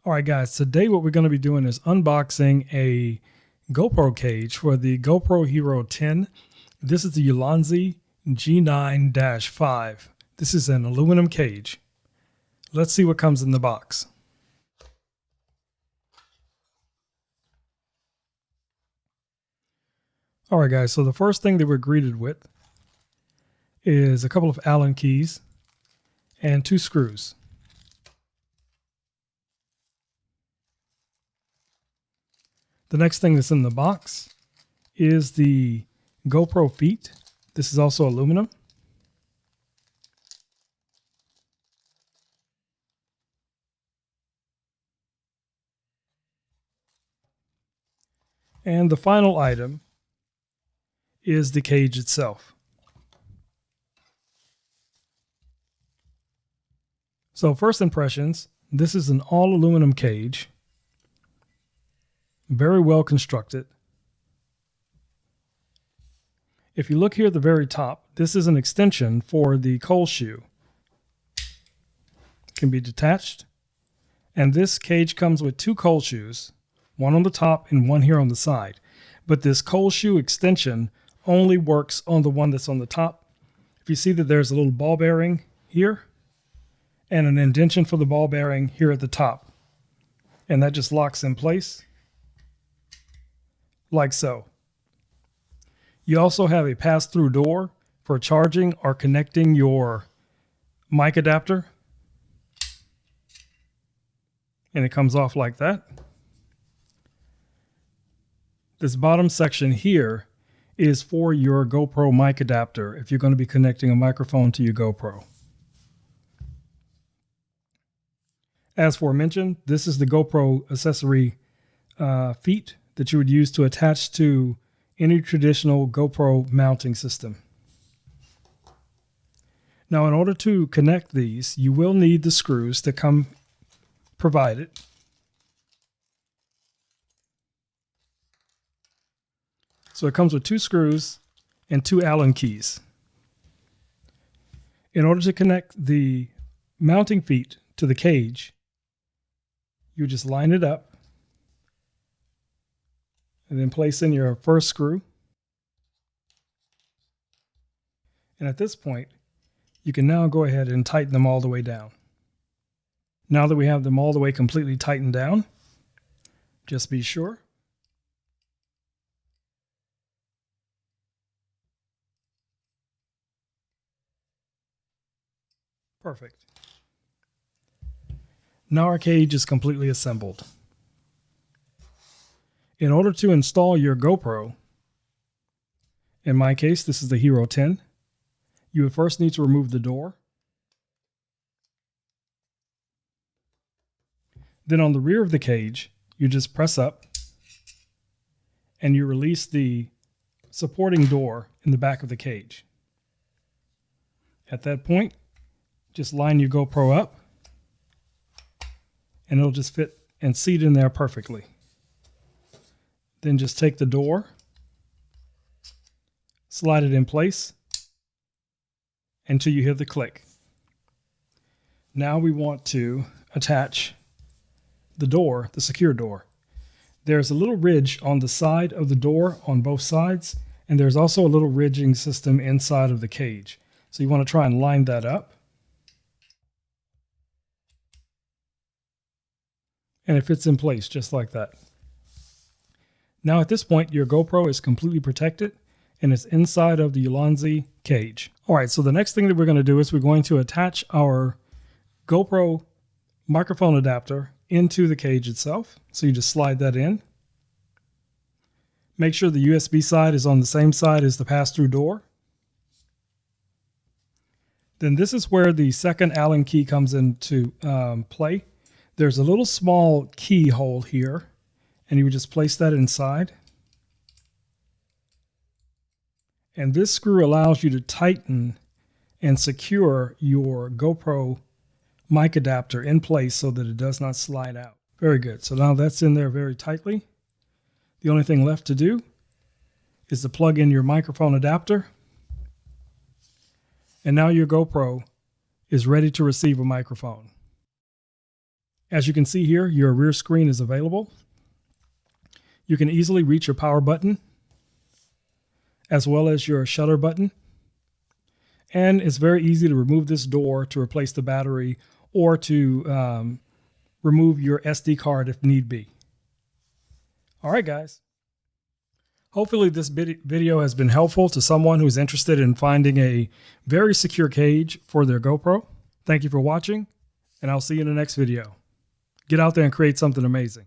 All right, guys, today what we're going to be doing is unboxing a GoPro cage for the GoPro Hero 10. This is the ULANZI G9-5. This is an aluminum cage. Let's see what comes in the box. All right, guys, so the first thing that we're greeted with is a couple of Allen keys and 2 screws. The next thing that's in the box is the GoPro feet. This is also aluminum. And the final item is the cage itself. So first impressions, this is an all aluminum cage. Very well constructed. If you look here at the very top, this is an extension for the cold shoe. It can be detached. And this cage comes with 2 cold shoes, one on the top and one here on the side. But this cold shoe extension only works on the one that's on the top. If you see that there's a little ball bearing here and an indentation for the ball bearing here at the top. And that just locks in place like so. You also have a pass-through door for charging or connecting your mic adapter. And it comes off like that. This bottom section here is for your GoPro mic adapter if you're going to be connecting a microphone to your GoPro. As aforementioned, this is the GoPro accessory feet that you would use to attach to any traditional GoPro mounting system. Now, in order to connect these, you will need the screws that come provided. So it comes with 2 screws and 2 Allen keys. In order to connect the mounting feet to the cage, you just line it up and then place in your first screw. And at this point, you can now go ahead and tighten them all the way down. Now that we have them all the way completely tightened down, just be sure perfect. Now our cage is completely assembled. In order to install your GoPro, in my case, this is the Hero 10, you would first need to remove the door. Then on the rear of the cage, you just press up and you release the supporting door in the back of the cage. At that point, just line your GoPro up and it'll just fit and seat in there perfectly. Then just take the door, slide it in place until you hear the click. Now we want to attach the door, the secure door. There's a little ridge on the side of the door on both sides, and there's also a little ridging system inside of the cage. So you want to try and line that up. And it fits in place just like that. Now at this point, your GoPro is completely protected and it's inside of the ULANZI cage. All right, so the next thing that we're going to do is we're going to attach our GoPro microphone adapter into the cage itself. So you just slide that in. Make sure the USB side is on the same side as the pass-through door. Then this is where the second Allen key comes into play. There's a little small keyhole here, and you would just place that inside. And this screw allows you to tighten and secure your GoPro mic adapter in place so that it does not slide out. Very good. So now that's in there very tightly. The only thing left to do is to plug in your microphone adapter. And now your GoPro is ready to receive a microphone. As you can see here, your rear screen is available. You can easily reach your power button as well as your shutter button. And it's very easy to remove this door to replace the battery or to remove your SD card if need be. All right, guys. Hopefully this video has been helpful to someone who's interested in finding a very secure cage for their GoPro. Thank you for watching, and I'll see you in the next video. Get out there and create something amazing.